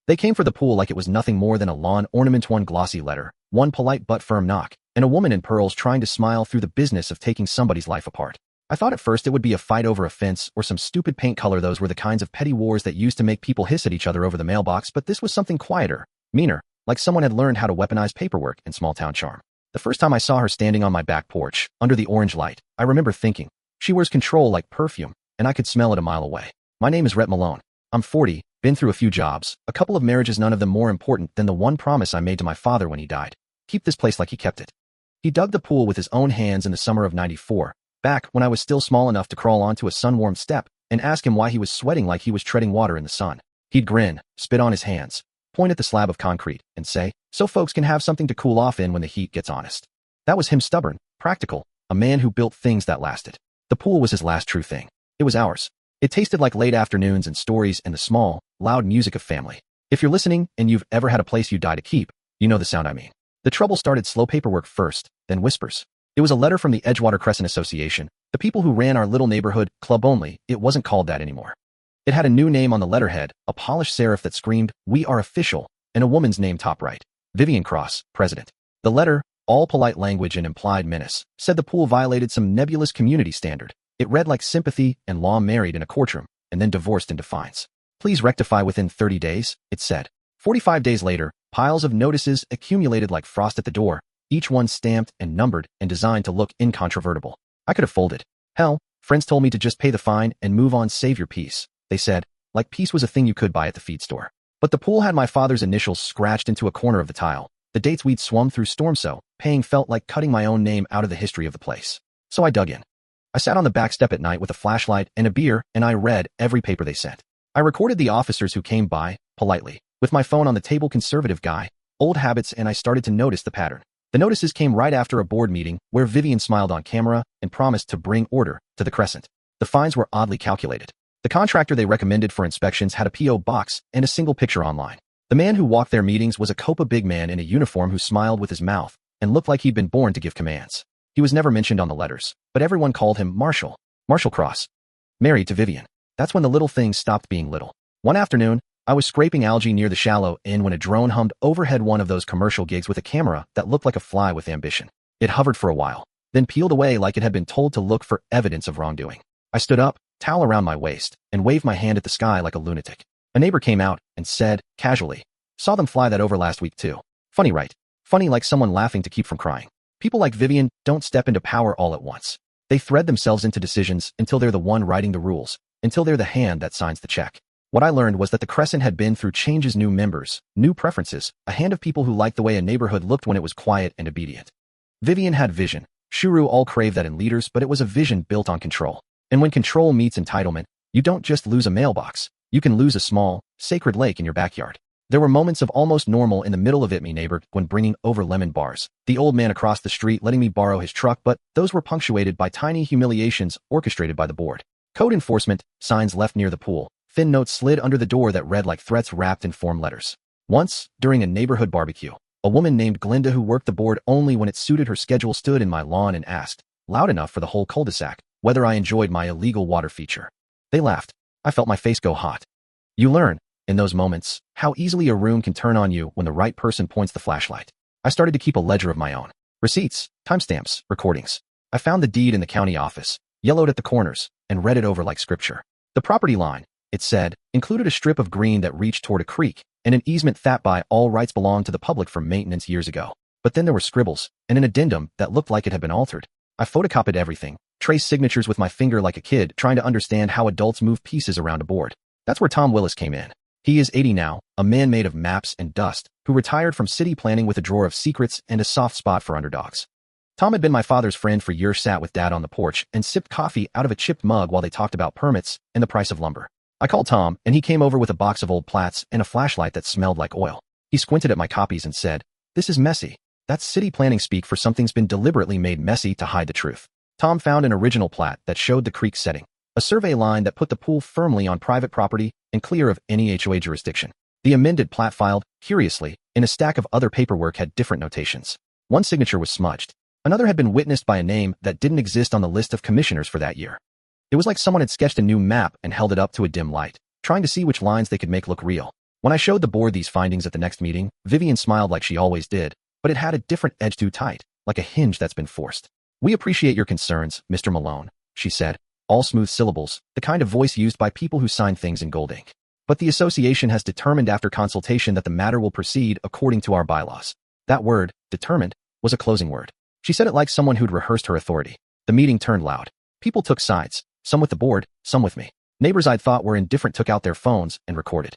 They came for the pool like it was nothing more than a lawn ornament, one glossy letter, one polite but firm knock, and a woman in pearls trying to smile through the business of taking somebody's life apart. I thought at first it would be a fight over a fence or some stupid paint color. Those were the kinds of petty wars that used to make people hiss at each other over the mailbox, but this was something quieter, meaner, like someone had learned how to weaponize paperwork and small-town charm. The first time I saw her standing on my back porch, under the orange light, I remember thinking, she wears control like perfume, and I could smell it a mile away. My name is Rhett Malone. I'm 40, been through a few jobs, a couple of marriages, none of them more important than the one promise I made to my father when he died. Keep this place like he kept it. He dug the pool with his own hands in the summer of '94, back when I was still small enough to crawl onto a sun-warmed step and ask him why he was sweating like he was treading water in the sun. He'd grin, spit on his hands, point at the slab of concrete, and say, so folks can have something to cool off in when the heat gets honest. That was him, stubborn, practical, a man who built things that lasted. The pool was his last true thing. It was ours. It tasted like late afternoons and stories and the small, loud music of family. If you're listening and you've ever had a place you die to keep, you know the sound I mean. The trouble started slow, paperwork first, then whispers. It was a letter from the Edgewater Crescent Association, the people who ran our little neighborhood club, only it wasn't called that anymore. It had a new name on the letterhead, a polished serif that screamed, "We are official," and a woman's name top right. Vivian Cross, president. The letter, all polite language and implied menace, said the pool violated some nebulous community standard. It read like sympathy and law, married in a courtroom, and then divorced in defiance. Please rectify within 30 days, it said. 45 days later, piles of notices accumulated like frost at the door, each one stamped and numbered and designed to look incontrovertible. I could have folded. Hell, friends told me to just pay the fine and move on, save your peace, they said, like peace was a thing you could buy at the feed store. But the pool had my father's initials scratched into a corner of the tile, the dates we'd swum through storm, so paying felt like cutting my own name out of the history of the place. So I dug in. I sat on the back step at night with a flashlight and a beer, and I read every paper they sent. I recorded the officers who came by, politely, with my phone on the table, conservative guy, old habits, and I started to notice the pattern. The notices came right after a board meeting where Vivian smiled on camera and promised to bring order to the Crescent. The fines were oddly calculated. The contractor they recommended for inspections had a P.O. box and a single picture online. The man who walked their meetings was a Copa big man in a uniform who smiled with his mouth and looked like he'd been born to give commands. He was never mentioned on the letters, but everyone called him Marshall. Marshall Cross. Married to Vivian. That's when the little things stopped being little. One afternoon, I was scraping algae near the shallow end when a drone hummed overhead, one of those commercial gigs with a camera that looked like a fly with ambition. It hovered for a while, then peeled away like it had been told to look for evidence of wrongdoing. I stood up, towel around my waist, and waved my hand at the sky like a lunatic. A neighbor came out and said, casually, saw them fly that over last week too. Funny, right? Funny, like someone laughing to keep from crying. People like Vivian don't step into power all at once. They thread themselves into decisions until they're the one writing the rules, until they're the hand that signs the check. What I learned was that the Crescent had been through changes, new members, new preferences, a hand of people who liked the way a neighborhood looked when it was quiet and obedient. Vivian had vision. Shuru all crave that in leaders, but it was a vision built on control. And when control meets entitlement, you don't just lose a mailbox. You can lose a small, sacred lake in your backyard. There were moments of almost normal in the middle of it, me neighbor, when bringing over lemon bars, the old man across the street letting me borrow his truck, but those were punctuated by tiny humiliations orchestrated by the board. Code enforcement, signs left near the pool, thin notes slid under the door that read like threats wrapped in form letters. Once, during a neighborhood barbecue, a woman named Glinda, who worked the board only when it suited her schedule, stood in my lawn and asked, loud enough for the whole cul-de-sac, whether I enjoyed my illegal water feature. They laughed. I felt my face go hot. You learn, in those moments, how easily a room can turn on you when the right person points the flashlight. I started to keep a ledger of my own. Receipts, timestamps, recordings. I found the deed in the county office, yellowed at the corners, and read it over like scripture. The property line, it said, included a strip of green that reached toward a creek, and an easement that by all rights belonged to the public for maintenance years ago. But then there were scribbles, and an addendum that looked like it had been altered. I photocopied everything, traced signatures with my finger like a kid trying to understand how adults move pieces around a board. That's where Tom Willis came in. He is 80 now, a man made of maps and dust, who retired from city planning with a drawer of secrets and a soft spot for underdogs. Tom had been my father's friend for years, sat with Dad on the porch and sipped coffee out of a chipped mug while they talked about permits and the price of lumber. I called Tom, and he came over with a box of old plats and a flashlight that smelled like oil. He squinted at my copies and said, "This is messy. That's city planning speak for something's been deliberately made messy to hide the truth." Tom found an original plat that showed the creek setting, a survey line that put the pool firmly on private property and clear of any HOA jurisdiction. The amended plat, filed, curiously, in a stack of other paperwork, had different notations. One signature was smudged. Another had been witnessed by a name that didn't exist on the list of commissioners for that year. It was like someone had sketched a new map and held it up to a dim light, trying to see which lines they could make look real. When I showed the board these findings at the next meeting, Vivian smiled like she always did, but it had a different edge, too tight, like a hinge that's been forced. "We appreciate your concerns, Mr. Malone," she said, all smooth syllables, the kind of voice used by people who sign things in gold ink. "But the association has determined after consultation that the matter will proceed according to our bylaws." That word, determined, was a closing word. She said it like someone who'd rehearsed her authority. The meeting turned loud. People took sides, some with the board, some with me. Neighbors I'd thought were indifferent took out their phones and recorded.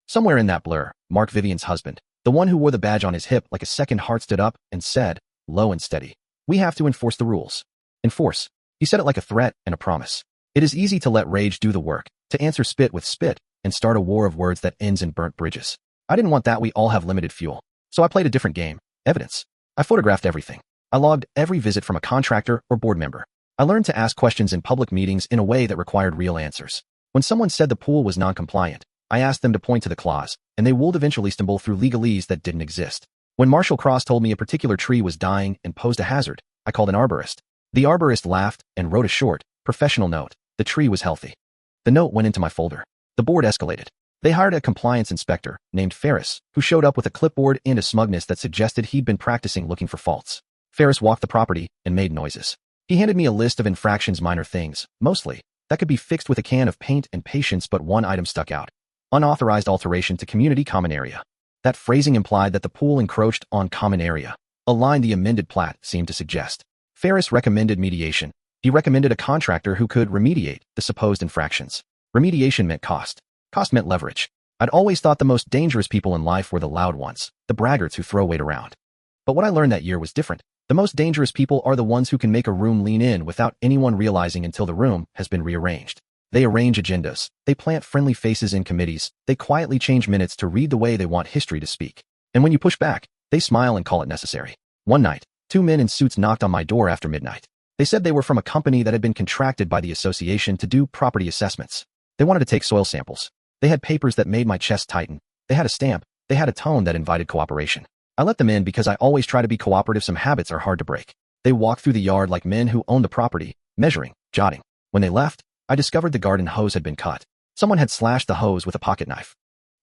Somewhere in that blur, Mark, Vivian's husband, the one who wore the badge on his hip like a second heart, stood up and said, low and steady, "We have to enforce the rules." Enforce. He said it like a threat and a promise. It is easy to let rage do the work, to answer spit with spit, and start a war of words that ends in burnt bridges. I didn't want that. We all have limited fuel. So I played a different game. Evidence. I photographed everything. I logged every visit from a contractor or board member. I learned to ask questions in public meetings in a way that required real answers. When someone said the pool was non-compliant, I asked them to point to the clause, and they would eventually stumble through legalese that didn't exist. When Marshall Cross told me a particular tree was dying and posed a hazard, I called an arborist. The arborist laughed and wrote a short, professional note. The tree was healthy. The note went into my folder. The board escalated. They hired a compliance inspector named Ferris, who showed up with a clipboard and a smugness that suggested he'd been practicing looking for faults. Ferris walked the property and made noises. He handed me a list of infractions, minor things, mostly, that could be fixed with a can of paint and patience, but one item stuck out. Unauthorized alteration to community common area. That phrasing implied that the pool encroached on common area, a line the amended plat seemed to suggest. Ferris recommended mediation. He recommended a contractor who could remediate the supposed infractions. Remediation meant cost. Cost meant leverage. I'd always thought the most dangerous people in life were the loud ones, the braggarts who throw weight around. But what I learned that year was different. The most dangerous people are the ones who can make a room lean in without anyone realizing until the room has been rearranged. They arrange agendas. They plant friendly faces in committees. They quietly change minutes to read the way they want history to speak. And when you push back, they smile and call it necessary. One night, 2 men in suits knocked on my door after midnight. They said they were from a company that had been contracted by the association to do property assessments. They wanted to take soil samples. They had papers that made my chest tighten. They had a stamp. They had a tone that invited cooperation. I let them in because I always try to be cooperative. Some habits are hard to break. They walked through the yard like men who owned the property, measuring, jotting. When they left, I discovered the garden hose had been cut. Someone had slashed the hose with a pocket knife.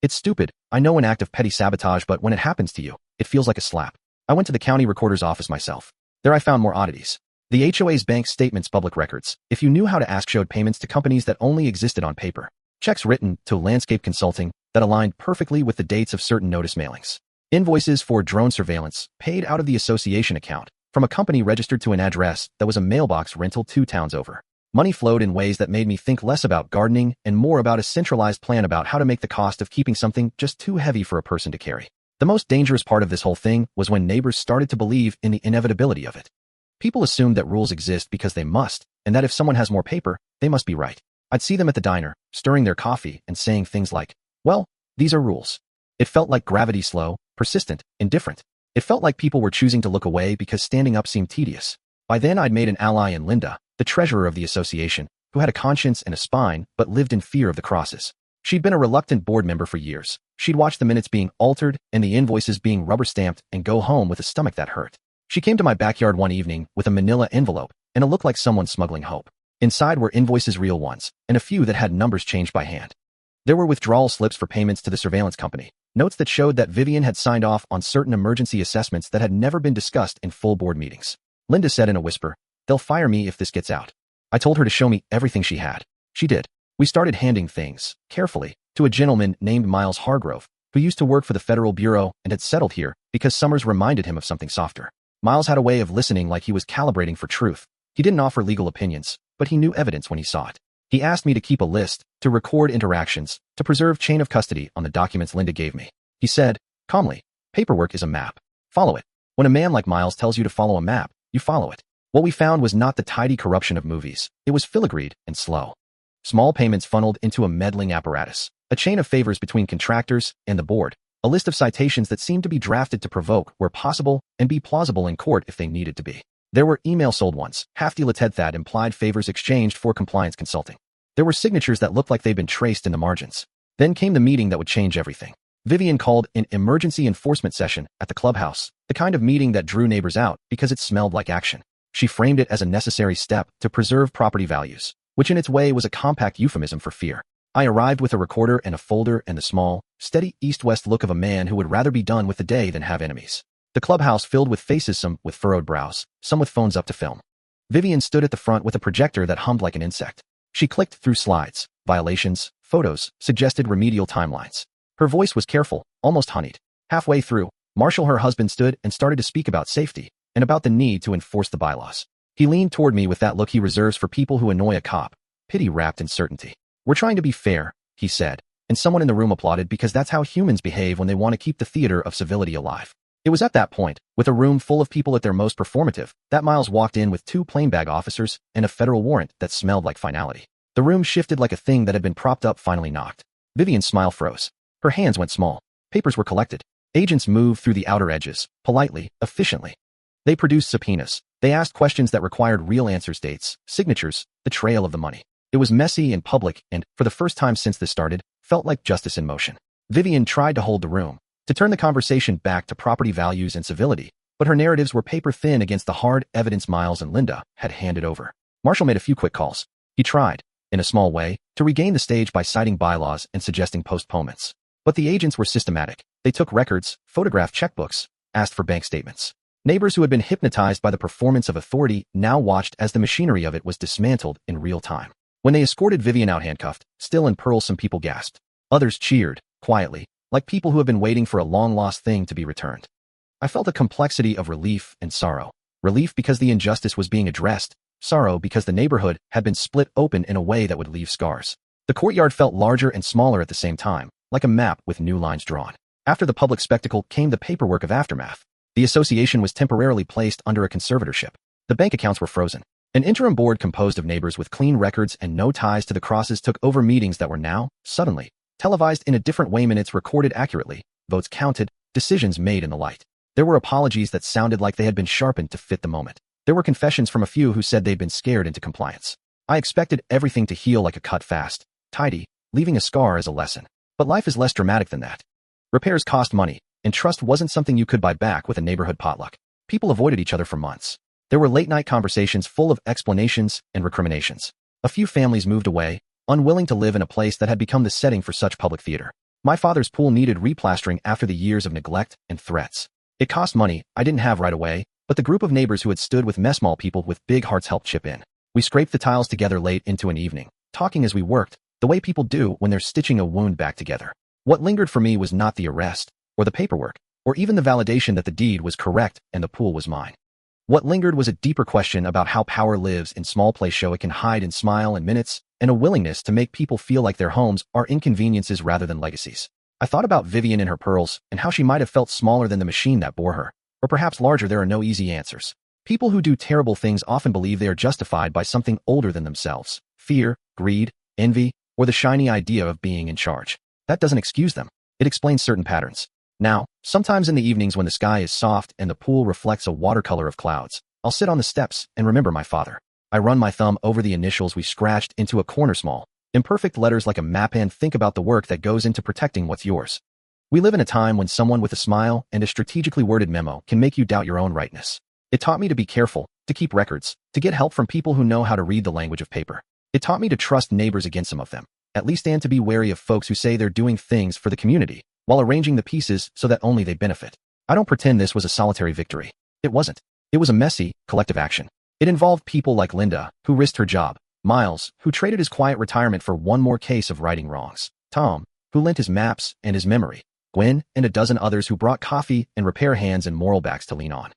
It's stupid, I know, an act of petty sabotage, but when it happens to you, it feels like a slap. I went to the county recorder's office myself. There I found more oddities. The HOA's bank statements, public records, if you knew how to ask, showed payments to companies that only existed on paper. Checks written to landscape consulting that aligned perfectly with the dates of certain notice mailings. Invoices for drone surveillance paid out of the association account from a company registered to an address that was a mailbox rental 2 towns over. Money flowed in ways that made me think less about gardening and more about a centralized plan about how to make the cost of keeping something just too heavy for a person to carry. The most dangerous part of this whole thing was when neighbors started to believe in the inevitability of it. People assumed that rules exist because they must, and that if someone has more paper, they must be right. I'd see them at the diner, stirring their coffee and saying things like, well, these are rules. It felt like gravity, slow, persistent, indifferent. It felt like people were choosing to look away because standing up seemed tedious. By then I'd made an ally in Linda, the treasurer of the association, who had a conscience and a spine but lived in fear of the crosses. She'd been a reluctant board member for years. She'd watched the minutes being altered and the invoices being rubber-stamped and go home with a stomach that hurt. She came to my backyard one evening with a manila envelope and a look like someone smuggling hope. Inside were invoices, real ones, and a few that had numbers changed by hand. There were withdrawal slips for payments to the surveillance company, notes that showed that Vivian had signed off on certain emergency assessments that had never been discussed in full board meetings. Linda said in a whisper, "They'll fire me if this gets out." I told her to show me everything she had. She did. We started handing things, carefully, to a gentleman named Miles Hargrove, who used to work for the Federal Bureau and had settled here because summers reminded him of something softer. Miles had a way of listening like he was calibrating for truth. He didn't offer legal opinions, but he knew evidence when he saw it. He asked me to keep a list, to record interactions, to preserve chain of custody on the documents Linda gave me. He said, calmly, paperwork is a map. Follow it. When a man like Miles tells you to follow a map, you follow it. What we found was not the tidy corruption of movies. It was filigreed and slow. Small payments funneled into a meddling apparatus, a chain of favors between contractors and the board, a list of citations that seemed to be drafted to provoke where possible and be plausible in court if they needed to be. There were email-sold ones, half-dilated implied favors exchanged for compliance consulting. There were signatures that looked like they'd been traced in the margins. Then came the meeting that would change everything. Vivian called an emergency enforcement session at the clubhouse, the kind of meeting that drew neighbors out because it smelled like action. She framed it as a necessary step to preserve property values, which in its way was a compact euphemism for fear. I arrived with a recorder and a folder and the small, steady east-west look of a man who would rather be done with the day than have enemies. The clubhouse filled with faces, some with furrowed brows, some with phones up to film. Vivian stood at the front with a projector that hummed like an insect. She clicked through slides, violations, photos, suggested remedial timelines. Her voice was careful, almost honeyed. Halfway through, Marshall, her husband, stood and started to speak about safety and about the need to enforce the bylaws. He leaned toward me with that look he reserves for people who annoy a cop, pity wrapped in certainty. "We're trying to be fair," he said, and someone in the room applauded because that's how humans behave when they want to keep the theater of civility alive. It was at that point, with a room full of people at their most performative, that Miles walked in with 2 plain bag officers and a federal warrant that smelled like finality. The room shifted like a thing that had been propped up finally knocked. Vivian's smile froze. Her hands went small. Papers were collected. Agents moved through the outer edges, politely, efficiently. They produced subpoenas. They asked questions that required real answers, dates, signatures, the trail of the money. It was messy and public and, for the first time since this started, felt like justice in motion. Vivian tried to hold the room, to turn the conversation back to property values and civility, but her narratives were paper thin against the hard evidence Miles and Linda had handed over. Marshall made a few quick calls. He tried, in a small way, to regain the stage by citing bylaws and suggesting postponements. But the agents were systematic. They took records, photographed checkbooks, asked for bank statements. Neighbors who had been hypnotized by the performance of authority now watched as the machinery of it was dismantled in real time. When they escorted Vivian out handcuffed, still in pearls, some people gasped. Others cheered, quietly, like people who have been waiting for a long-lost thing to be returned. I felt a complexity of relief and sorrow. Relief because the injustice was being addressed, sorrow because the neighborhood had been split open in a way that would leave scars. The courtyard felt larger and smaller at the same time, like a map with new lines drawn. After the public spectacle came the paperwork of aftermath. The association was temporarily placed under a conservatorship. The bank accounts were frozen. An interim board composed of neighbors with clean records and no ties to the crosses took over meetings that were now, suddenly, televised in a different way, minutes recorded accurately, votes counted, decisions made in the light. There were apologies that sounded like they had been sharpened to fit the moment. There were confessions from a few who said they'd been scared into compliance. I expected everything to heal like a cut, fast, tidy, leaving a scar as a lesson. But life is less dramatic than that. Repairs cost money, and trust wasn't something you could buy back with a neighborhood potluck. People avoided each other for months. There were late-night conversations full of explanations and recriminations. A few families moved away, unwilling to live in a place that had become the setting for such public theater. My father's pool needed replastering after the years of neglect and threats. It cost money I didn't have right away, but the group of neighbors who had stood with mess-mall people with big hearts helped chip in. We scraped the tiles together late into an evening, talking as we worked, the way people do when they're stitching a wound back together. What lingered for me was not the arrest, or the paperwork, or even the validation that the deed was correct and the pool was mine. What lingered was a deeper question about how power lives in small place, show it can hide in smile and minutes, and a willingness to make people feel like their homes are inconveniences rather than legacies. I thought about Vivian and her pearls, and how she might have felt smaller than the machine that bore her, or perhaps larger. There are no easy answers. People who do terrible things often believe they are justified by something older than themselves: fear, greed, envy, or the shiny idea of being in charge. That doesn't excuse them. It explains certain patterns. Now, sometimes in the evenings when the sky is soft and the pool reflects a watercolor of clouds, I'll sit on the steps and remember my father. I run my thumb over the initials we scratched into a corner, small, imperfect letters like a map, and think about the work that goes into protecting what's yours. We live in a time when someone with a smile and a strategically worded memo can make you doubt your own rightness. It taught me to be careful, to keep records, to get help from people who know how to read the language of paper. It taught me to trust neighbors against some of them, at least, and to be wary of folks who say they're doing things for the community, while arranging the pieces so that only they benefit. I don't pretend this was a solitary victory. It wasn't. It was a messy, collective action. It involved people like Linda, who risked her job, Miles, who traded his quiet retirement for one more case of righting wrongs, Tom, who lent his maps and his memory, Gwen, and a dozen others who brought coffee and repair hands and moral backs to lean on.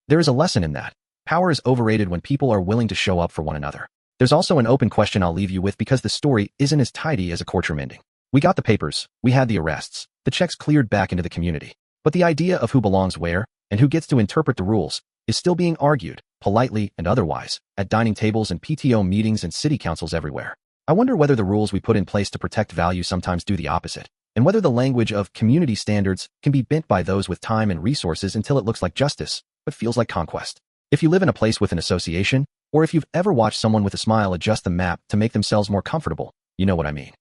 There is a lesson in that. Power is overrated when people are willing to show up for one another. There's also an open question I'll leave you with, because the story isn't as tidy as a courtroom ending. We got the papers, we had the arrests, the checks cleared back into the community. But the idea of who belongs where, and who gets to interpret the rules, is still being argued, politely and otherwise, at dining tables and PTO meetings and city councils everywhere. I wonder whether the rules we put in place to protect value sometimes do the opposite, and whether the language of community standards can be bent by those with time and resources until it looks like justice, but feels like conquest. If you live in a place with an association, or if you've ever watched someone with a smile adjust the map to make themselves more comfortable, you know what I mean.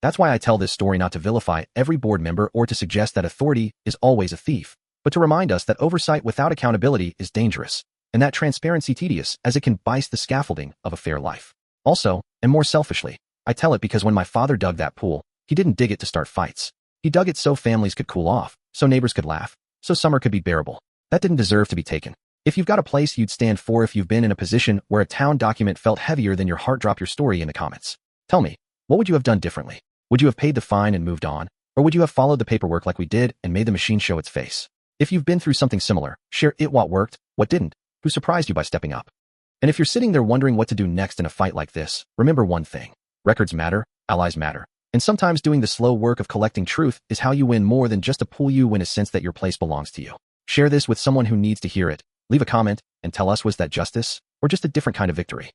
That's why I tell this story, not to vilify every board member or to suggest that authority is always a thief, but to remind us that oversight without accountability is dangerous, and that transparency tedious as it can bice the scaffolding of a fair life. Also, and more selfishly, I tell it because when my father dug that pool, he didn't dig it to start fights. He dug it so families could cool off, so neighbors could laugh, so summer could be bearable. That didn't deserve to be taken. If you've got a place you'd stand for if you've been in a position where a town document felt heavier than your heart, drop your story in the comments. Tell me, what would you have done differently? Would you have paid the fine and moved on? Or would you have followed the paperwork like we did and made the machine show its face? If you've been through something similar, share it, what worked, what didn't, who surprised you by stepping up. And if you're sitting there wondering what to do next in a fight like this, remember one thing. Records matter, allies matter. And sometimes doing the slow work of collecting truth is how you win more than just a pool. You win a sense that your place belongs to you. Share this with someone who needs to hear it. Leave a comment and tell us, was that justice or just a different kind of victory?